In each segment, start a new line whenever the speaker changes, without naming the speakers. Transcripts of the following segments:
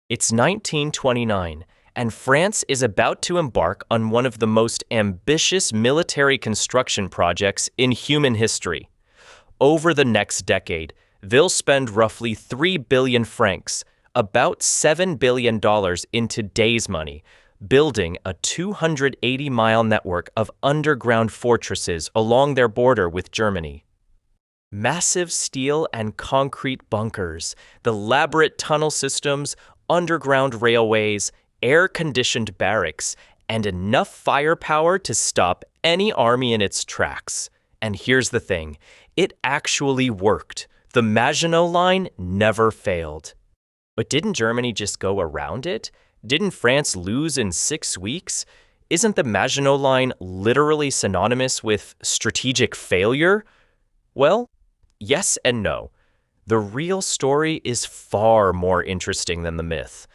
It's 1929, and France is about to embark on one of the most ambitious military construction projects in human history. Over the next decade, they'll spend roughly 3 billion francs, about $7 billion in today's money, building a 280-mile network of underground fortresses along their border with Germany. Massive steel and concrete bunkers, elaborate tunnel systems, underground railways, air-conditioned barracks, and enough firepower to stop any army in its tracks. And here's the thing, it actually worked. The Maginot Line never failed. But didn't Germany just go around it? Didn't France lose in 6 weeks? Isn't the Maginot Line literally synonymous with strategic failure? Well, yes and no. The real story is far more interesting than the myth.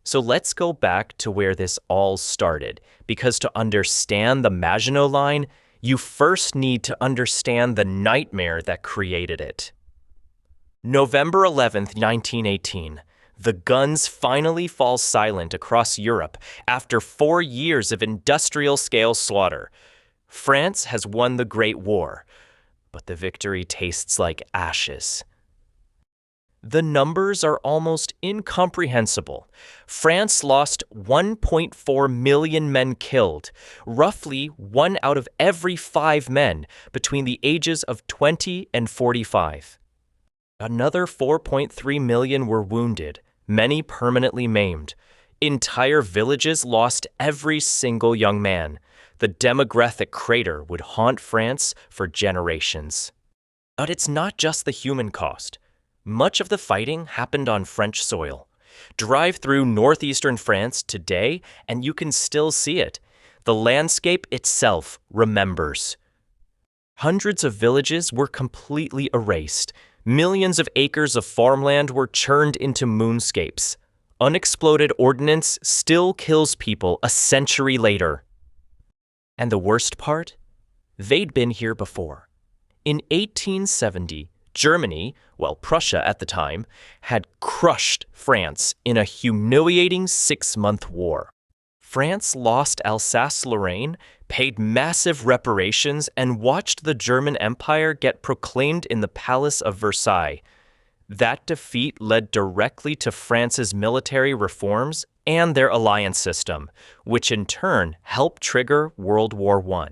So let's go back to where this all started, because to understand the Maginot Line, you first need to understand the nightmare that created it. November 11th, 1918. The guns finally fall silent across Europe after 4 years of industrial-scale slaughter. France has won the Great War, but the victory tastes like ashes. The numbers are almost incomprehensible. France lost 1.4 million men killed, roughly 1 out of every 5 men between the ages of 20 and 45. Another 4.3 million were wounded, many permanently maimed. Entire villages lost every single young man. The demographic crater would haunt France for generations. But it's not just the human cost. Much of the fighting happened on French soil. Drive through northeastern France today, and you can still see it. The landscape itself remembers. Hundreds of villages were completely erased. Millions of acres of farmland were churned into moonscapes. Unexploded ordnance still kills people a century later. And the worst part? They'd been here before. In 1870, Germany, well, Prussia at the time, had crushed France in a humiliating 6-month war. France lost Alsace-Lorraine, paid massive reparations, and watched the German Empire get proclaimed in the Palace of Versailles. That defeat led directly to France's military reforms and their alliance system, which in turn helped trigger World War I.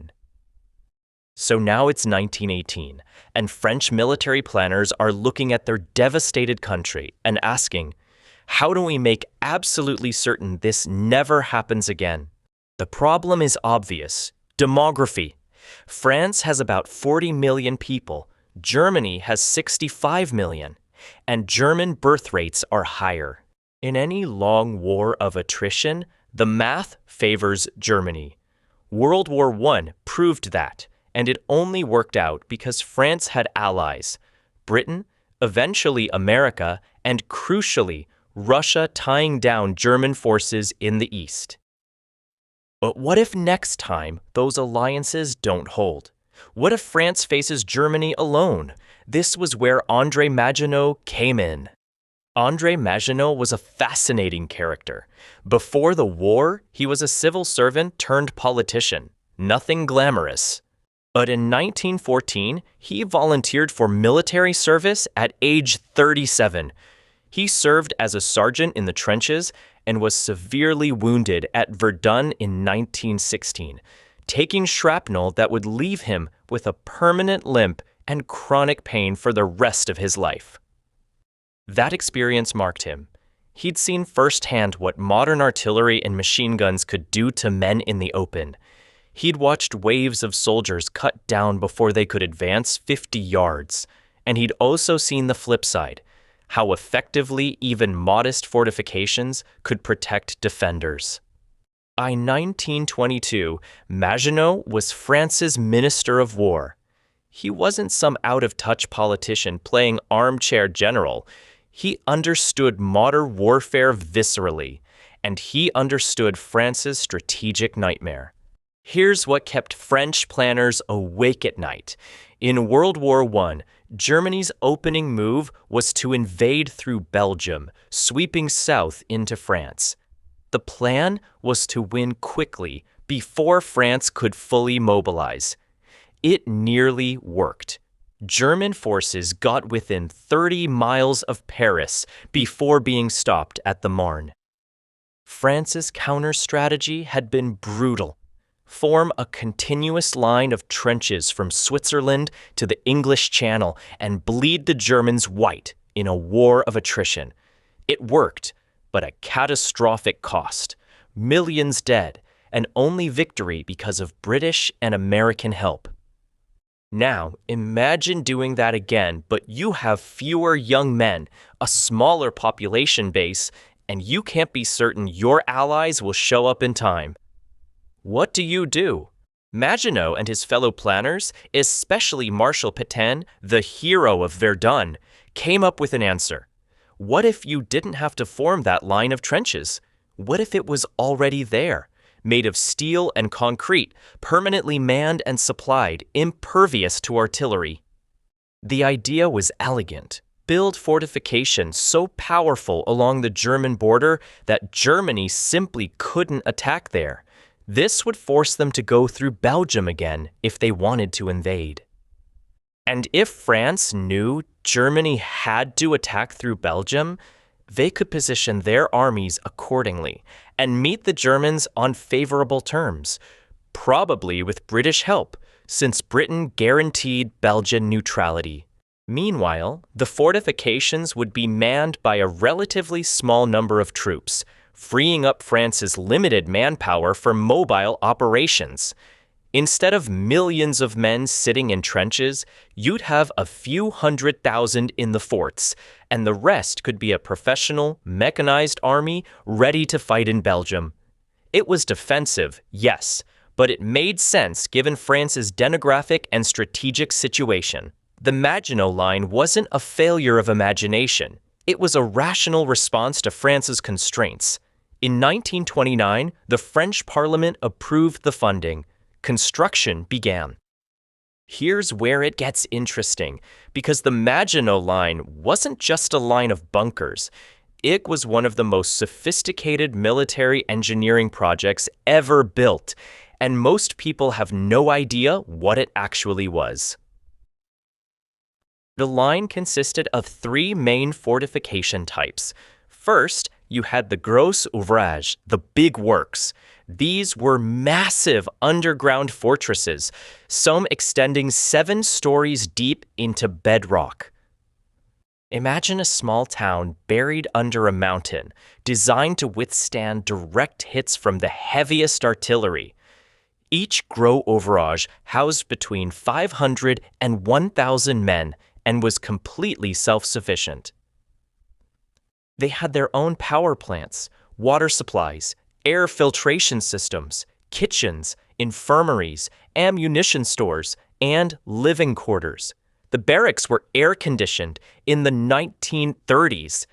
So now it's 1918, and French military planners are looking at their devastated country and asking, how do we make absolutely certain this never happens again? The problem is obvious: demography. France has about 40 million people, Germany has 65 million, and German birth rates are higher. In any long war of attrition, the math favors Germany. World War I proved that, and it only worked out because France had allies: Britain, eventually America, and crucially, Russia tying down German forces in the east. But what if next time those alliances don't hold? What if France faces Germany alone? This was where André Maginot came in. André Maginot was a fascinating character. Before the war, he was a civil servant turned politician. Nothing glamorous. But in 1914, he volunteered for military service at age 37. He served as a sergeant in the trenches and was severely wounded at Verdun in 1916, taking shrapnel that would leave him with a permanent limp and chronic pain for the rest of his life. That experience marked him. He'd seen firsthand what modern artillery and machine guns could do to men in the open. He'd watched waves of soldiers cut down before they could advance 50 yards. And he'd also seen the flip side: how effectively even modest fortifications could protect defenders. By 1922, Maginot was France's Minister of War. He wasn't some out-of-touch politician playing armchair general. He understood modern warfare viscerally, and he understood France's strategic nightmare. Here's what kept French planners awake at night. In World War I, Germany's opening move was to invade through Belgium, sweeping south into France. The plan was to win quickly before France could fully mobilize. It nearly worked. German forces got within 30 miles of Paris before being stopped at the Marne. France's counter-strategy had been brutal. Form a continuous line of trenches from Switzerland to the English Channel and bleed the Germans white in a war of attrition. It worked, but at catastrophic cost. Millions dead, and only victory because of British and American help. Now, imagine doing that again, but you have fewer young men, a smaller population base, and you can't be certain your allies will show up in time. What do? Maginot and his fellow planners, especially Marshal Pétain, the hero of Verdun, came up with an answer. What if you didn't have to form that line of trenches? What if it was already there, made of steel and concrete, permanently manned and supplied, impervious to artillery? The idea was elegant. Build fortifications so powerful along the German border that Germany simply couldn't attack there. This would force them to go through Belgium again if they wanted to invade. And if France knew Germany had to attack through Belgium, they could position their armies accordingly and meet the Germans on favorable terms, probably with British help, since Britain guaranteed Belgian neutrality. Meanwhile, the fortifications would be manned by a relatively small number of troops, freeing up France's limited manpower for mobile operations. Instead of millions of men sitting in trenches, you'd have a few 100,000 in the forts, and the rest could be a professional, mechanized army ready to fight in Belgium. It was defensive, yes, but it made sense given France's demographic and strategic situation. The Maginot Line wasn't a failure of imagination. It was a rational response to France's constraints. In 1929, the French Parliament approved the funding. Construction began. Here's where it gets interesting, because the Maginot Line wasn't just a line of bunkers. It was one of the most sophisticated military engineering projects ever built, and most people have no idea what it actually was. The line consisted of three main fortification types. First, you had the gros ouvrages, the big works. These were massive underground fortresses, some extending 7 stories deep into bedrock. Imagine a small town buried under a mountain, designed to withstand direct hits from the heaviest artillery. Each gros ouvrage housed between 500 and 1,000 men and was completely self-sufficient. They had their own power plants, water supplies, air filtration systems, kitchens, infirmaries, ammunition stores, and living quarters. The barracks were air-conditioned in the 1930s.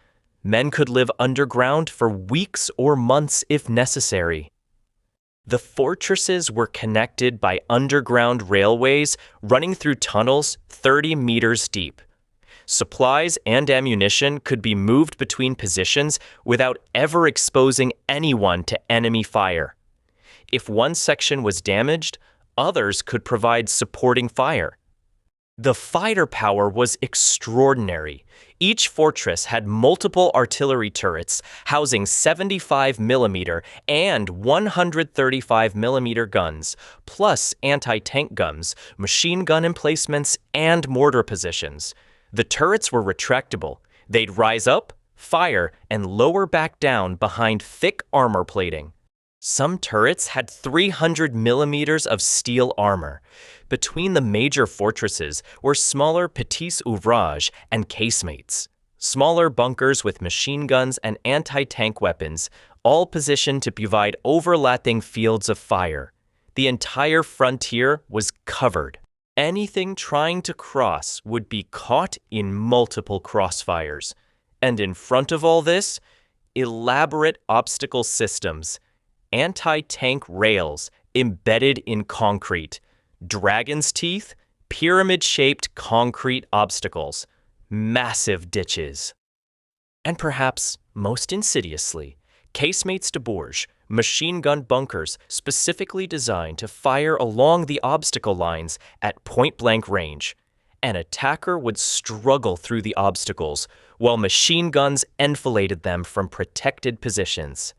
Men could live underground for weeks or months if necessary. The fortresses were connected by underground railways running through tunnels 30 meters deep. Supplies and ammunition could be moved between positions without ever exposing anyone to enemy fire. If one section was damaged, others could provide supporting fire. The fighter power was extraordinary. Each fortress had multiple artillery turrets housing 75mm and 135mm guns, plus anti-tank guns, machine gun emplacements, and mortar positions. The turrets were retractable. They'd rise up, fire, and lower back down behind thick armor plating. Some turrets had 300mm of steel armor. Between the major fortresses were smaller petits ouvrages and casemates, smaller bunkers with machine guns and anti-tank weapons, all positioned to provide overlapping fields of fire. The entire frontier was covered. Anything trying to cross would be caught in multiple crossfires. And in front of all this, elaborate obstacle systems, anti-tank rails, embedded in concrete. Dragon's teeth, pyramid-shaped concrete obstacles, massive ditches. And perhaps most insidiously, casemates de Bourges, machine gun bunkers specifically designed to fire along the obstacle lines at point-blank range. An attacker would struggle through the obstacles, while machine guns enfiladed them from protected positions.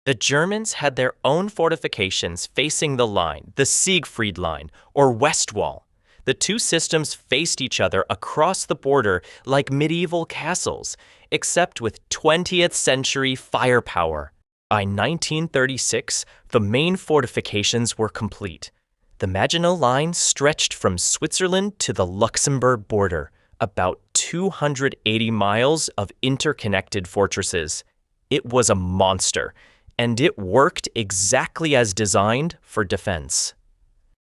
The Germans had their own fortifications facing the line, the Siegfried Line, or West Wall. The two systems faced each other across the border like medieval castles, except with 20th century firepower. By 1936, the main fortifications were complete. The Maginot Line stretched from Switzerland to the Luxembourg border, about 280 miles of interconnected fortresses. It was a monster, and it worked exactly as designed for defense.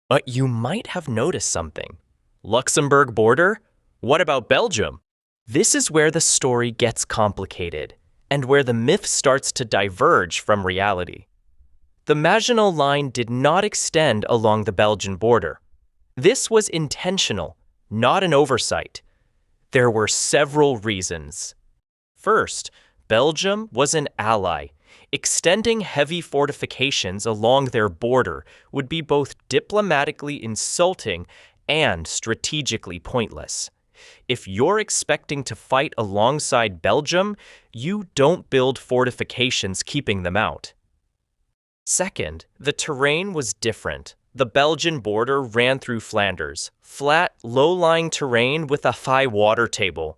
But you might have noticed something. Luxembourg border? What about Belgium? This is where the story gets complicated, and where the myth starts to diverge from reality. The Maginot Line did not extend along the Belgian border. This was intentional, not an oversight. There were several reasons. First, Belgium was an ally. Extending heavy fortifications along their border would be both diplomatically insulting and strategically pointless. If you're expecting to fight alongside Belgium, you don't build fortifications keeping them out. Second, the terrain was different. The Belgian border ran through Flanders, flat, low-lying terrain with a high water table.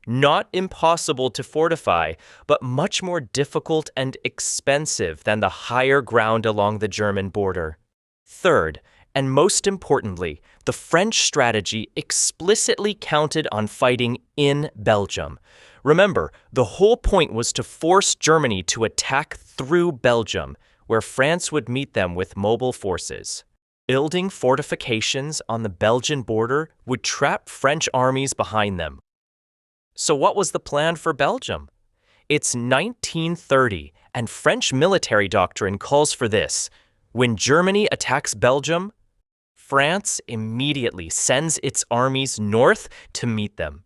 Not impossible to fortify, but much more difficult and expensive than the higher ground along the German border. Third, and most importantly, the French strategy explicitly counted on fighting in Belgium. Remember, the whole point was to force Germany to attack through Belgium, where France would meet them with mobile forces. Building fortifications on the Belgian border would trap French armies behind them. So what was the plan for Belgium? It's 1930, and French military doctrine calls for this. When Germany attacks Belgium, France immediately sends its armies north to meet them.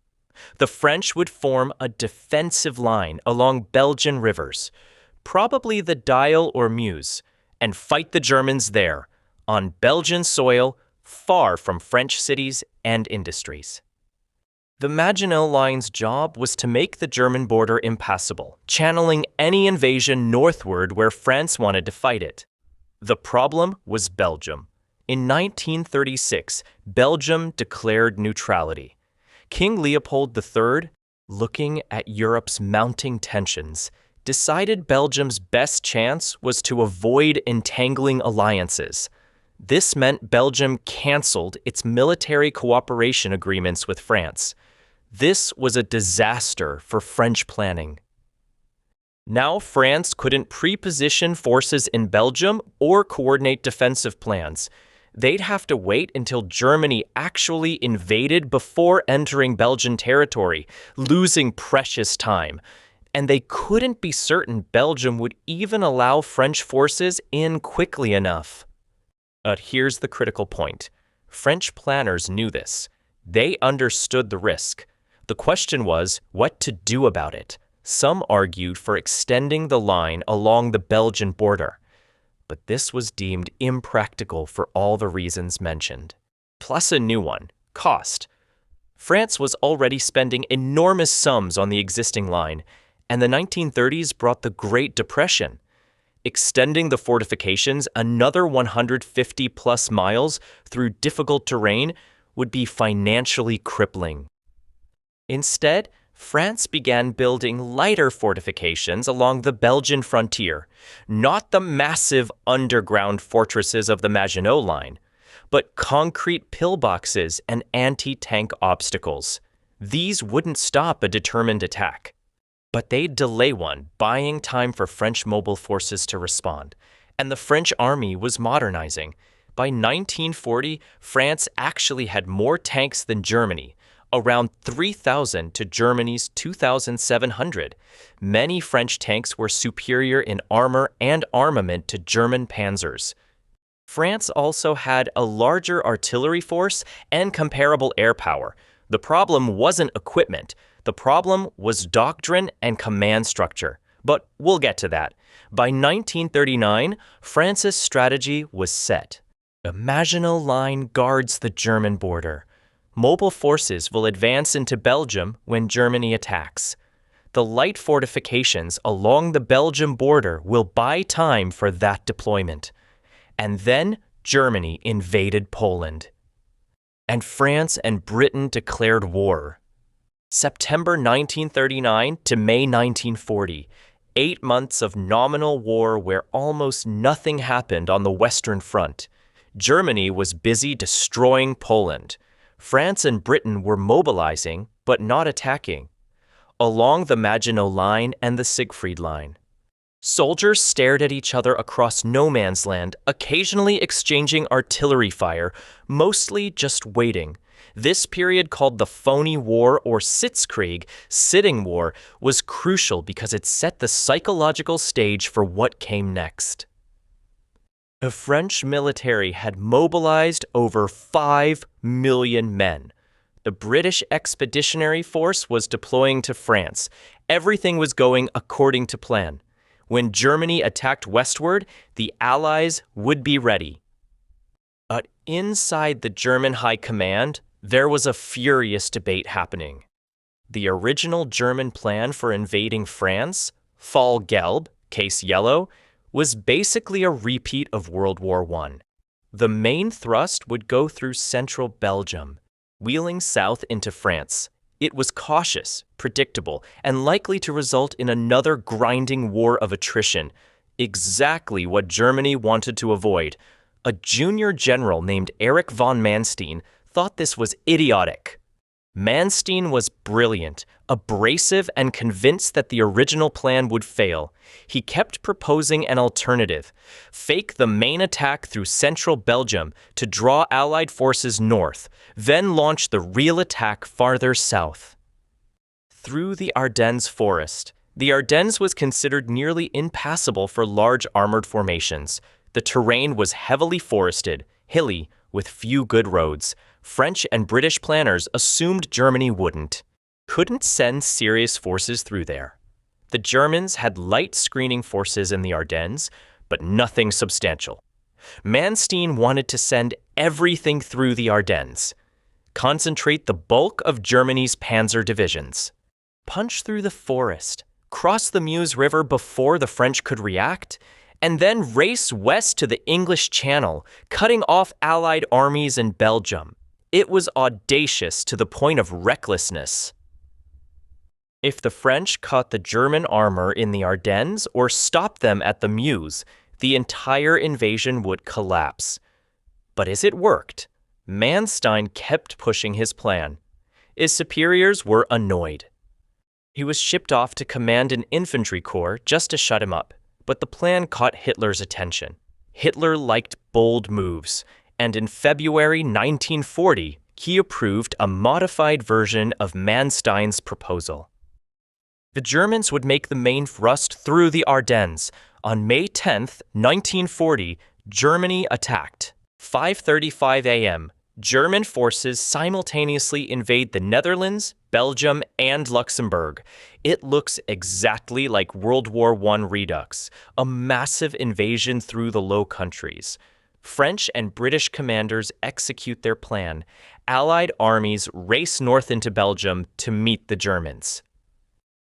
The French would form a defensive line along Belgian rivers, probably the Dyle or Meuse, and fight the Germans there, on Belgian soil, far from French cities and industries. The Maginot Line's job was to make the German border impassable, channeling any invasion northward where France wanted to fight it. The problem was Belgium. In 1936, Belgium declared neutrality. King Leopold III, looking at Europe's mounting tensions, decided Belgium's best chance was to avoid entangling alliances. This meant Belgium canceled its military cooperation agreements with France. This was a disaster for French planning. Now France couldn't pre-position forces in Belgium or coordinate defensive plans. They'd have to wait until Germany actually invaded before entering Belgian territory, losing precious time. And they couldn't be certain Belgium would even allow French forces in quickly enough. But here's the critical point. French planners knew this. They understood the risk. The question was what to do about it. Some argued for extending the line along the Belgian border, but this was deemed impractical for all the reasons mentioned. Plus a new one, cost. France was already spending enormous sums on the existing line, and the 1930s brought the Great Depression. Extending the fortifications another 150-plus miles through difficult terrain would be financially crippling. Instead, France began building lighter fortifications along the Belgian frontier, not the massive underground fortresses of the Maginot Line, but concrete pillboxes and anti-tank obstacles. These wouldn't stop a determined attack, but they'd delay one, buying time for French mobile forces to respond. And the French army was modernizing. By 1940, France actually had more tanks than Germany, around 3,000 to Germany's 2,700. Many French tanks were superior in armor and armament to German panzers. France also had a larger artillery force and comparable air power. The problem wasn't equipment. The problem was doctrine and command structure. But we'll get to that. By 1939, France's strategy was set. The Maginot Line guards the German border. Mobile forces will advance into Belgium when Germany attacks. The light fortifications along the Belgian border will buy time for that deployment. And then Germany invaded Poland. And France and Britain declared war. September 1939 to May 1940, 8 months of nominal war where almost nothing happened on the Western Front. Germany was busy destroying Poland. France and Britain were mobilizing, but not attacking. Along the Maginot Line and the Siegfried Line, soldiers stared at each other across no man's land, occasionally exchanging artillery fire, mostly just waiting. This period, called the Phoney War or Sitzkrieg, sitting war, was crucial because it set the psychological stage for what came next. The French military had mobilized over 5 million men. The British Expeditionary Force was deploying to France. Everything was going according to plan. When Germany attacked westward, the Allies would be ready. But inside the German High Command, there was a furious debate happening. The original German plan for invading France, Fall Gelb, case yellow, was basically a repeat of World War I. The main thrust would go through central Belgium, wheeling south into France. It was cautious, predictable, and likely to result in another grinding war of attrition, exactly what Germany wanted to avoid. A junior general named Erich von Manstein thought this was idiotic. Manstein was brilliant, abrasive, and convinced that the original plan would fail. He kept proposing an alternative: fake the main attack through central Belgium to draw Allied forces north, then launch the real attack farther south. Through the Ardennes forest. The Ardennes was considered nearly impassable for large armored formations. The terrain was heavily forested, hilly, with few good roads. French and British planners assumed Germany couldn't send serious forces through there. The Germans had light screening forces in the Ardennes, but nothing substantial. Manstein wanted to send everything through the Ardennes, concentrate the bulk of Germany's panzer divisions, punch through the forest, cross the Meuse River before the French could react, and then race west to the English Channel, cutting off Allied armies in Belgium. It was audacious to the point of recklessness. If the French caught the German armor in the Ardennes or stopped them at the Meuse, the entire invasion would collapse. But as it worked, Manstein kept pushing his plan. His superiors were annoyed. He was shipped off to command an infantry corps just to shut him up, but the plan caught Hitler's attention. Hitler liked bold moves, and in February 1940, he approved a modified version of Manstein's proposal. The Germans would make the main thrust through the Ardennes. On May 10, 1940, Germany attacked. 5:35 a.m., German forces simultaneously invade the Netherlands, Belgium, and Luxembourg. It looks exactly like World War I Redux, a massive invasion through the Low Countries. French and British commanders execute their plan. Allied armies race north into Belgium to meet the Germans.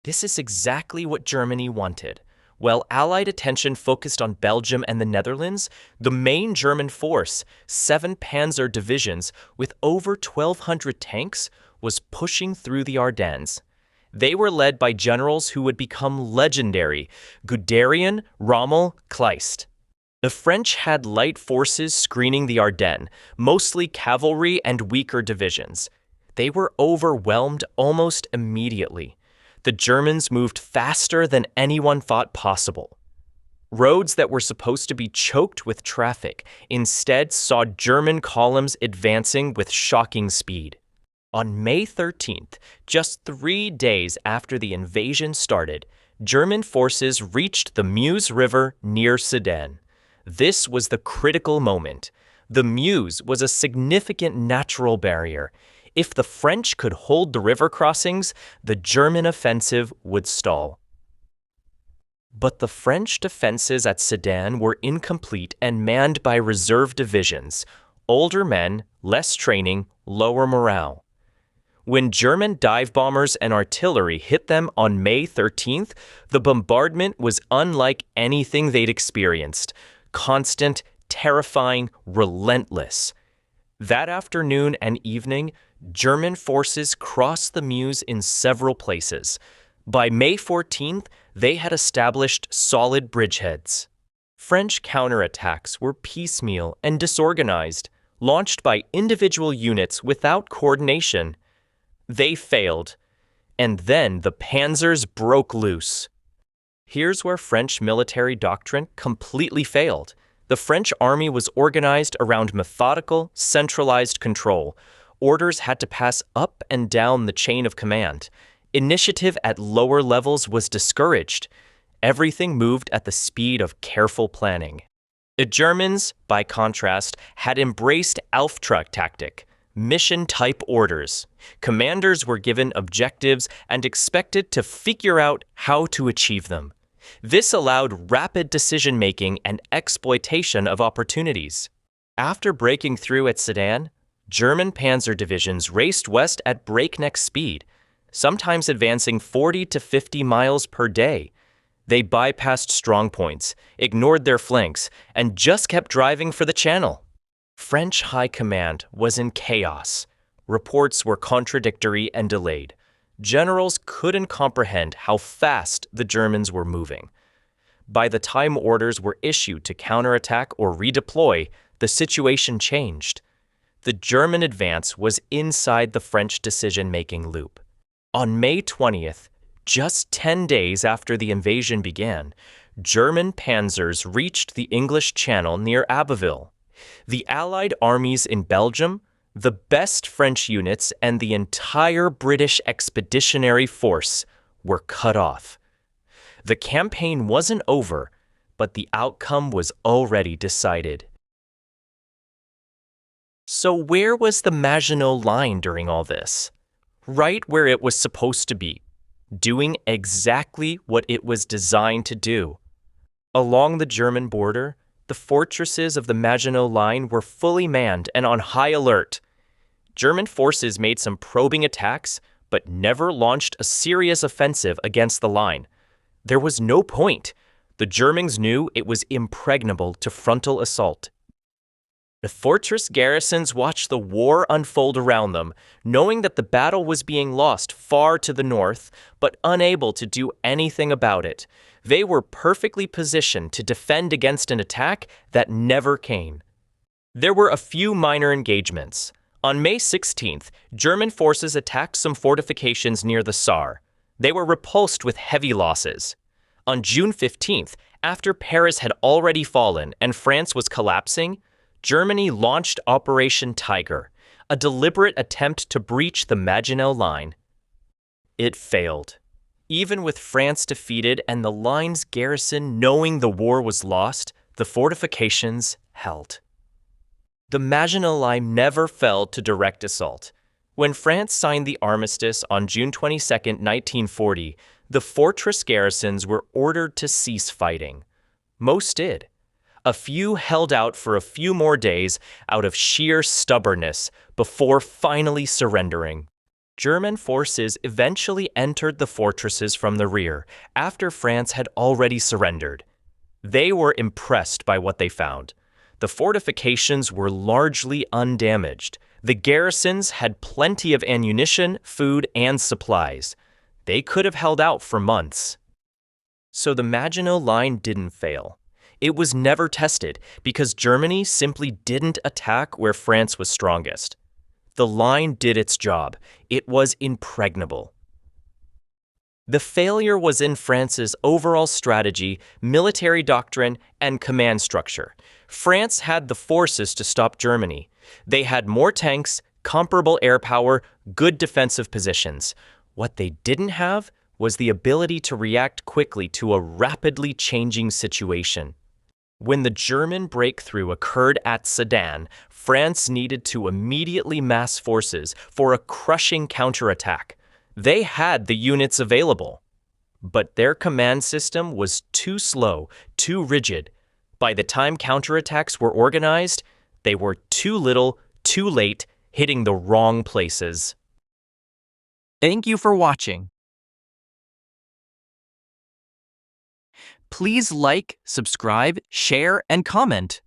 This is exactly what Germany wanted. While Allied attention focused on Belgium and the Netherlands, the main German force, 7 panzer divisions with over 1,200 tanks, was pushing through the Ardennes. They were led by generals who would become legendary: Guderian, Rommel, Kleist. The French had light forces screening the Ardennes, mostly cavalry and weaker divisions. They were overwhelmed almost immediately. The Germans moved faster than anyone thought possible. Roads that were supposed to be choked with traffic instead saw German columns advancing with shocking speed. On May 13th, just 3 days after the invasion started, German forces reached the Meuse River near Sedan. This was the critical moment. The Meuse was a significant natural barrier. If the French could hold the river crossings, the German offensive would stall. But the French defenses at Sedan were incomplete and manned by reserve divisions, older men, less training, lower morale. When German dive bombers and artillery hit them on May 13th, the bombardment was unlike anything they'd experienced. Constant, terrifying, relentless. That afternoon and evening, German forces crossed the Meuse in several places. By May 14th, they had established solid bridgeheads. French counterattacks were piecemeal and disorganized, launched by individual units without coordination. They failed, and then the panzers broke loose. Here's where French military doctrine completely failed. The French army was organized around methodical, centralized control. Orders had to pass up and down the chain of command. Initiative at lower levels was discouraged. Everything moved at the speed of careful planning. The Germans, by contrast, had embraced Auftrag tactic, mission-type orders. Commanders were given objectives and expected to figure out how to achieve them. This allowed rapid decision-making and exploitation of opportunities. After breaking through at Sedan, German panzer divisions raced west at breakneck speed, sometimes advancing 40 to 50 miles per day. They bypassed strongpoints, ignored their flanks, and just kept driving for the channel. French high command was in chaos. Reports were contradictory and delayed. Generals couldn't comprehend how fast the Germans were moving. By the time orders were issued to counterattack or redeploy, the situation changed. The German advance was inside the French decision-making loop. On May 20th, just 10 days after the invasion began, German panzers reached the English Channel near Abbeville. The Allied armies in Belgium, the best French units, and the entire British expeditionary force were cut off. The campaign wasn't over, but the outcome was already decided. So where was the Maginot Line during all this? Right where it was supposed to be, doing exactly what it was designed to do. Along the German border, the fortresses of the Maginot Line were fully manned and on high alert. German forces made some probing attacks, but never launched a serious offensive against the line. There was no point. The Germans knew it was impregnable to frontal assault. The fortress garrisons watched the war unfold around them, knowing that the battle was being lost far to the north, but unable to do anything about it. They were perfectly positioned to defend against an attack that never came. There were a few minor engagements. On May 16th, German forces attacked some fortifications near the Saar. They were repulsed with heavy losses. On June 15th, after Paris had already fallen and France was collapsing, Germany launched Operation Tiger, a deliberate attempt to breach the Maginot Line. It failed. Even with France defeated and the line's garrison knowing the war was lost, the fortifications held. The Maginot Line never fell to direct assault. When France signed the armistice on June 22, 1940, the fortress garrisons were ordered to cease fighting. Most did. A few held out for a few more days out of sheer stubbornness before finally surrendering. German forces eventually entered the fortresses from the rear after France had already surrendered. They were impressed by what they found. The fortifications were largely undamaged. The garrisons had plenty of ammunition, food, and supplies. They could have held out for months. So the Maginot Line didn't fail. It was never tested because Germany simply didn't attack where France was strongest. The line did its job. It was impregnable. The failure was in France's overall strategy, military doctrine, and command structure. France had the forces to stop Germany. They had more tanks, comparable air power, good defensive positions. What they didn't have was the ability to react quickly to a rapidly changing situation. When the German breakthrough occurred at Sedan, France needed to immediately mass forces for a crushing counterattack. They had the units available, but their command system was too slow, too rigid. By the time counterattacks were organized, they were too little, too late, hitting the wrong places.
Thank you for watching. Please like, subscribe, share, and comment.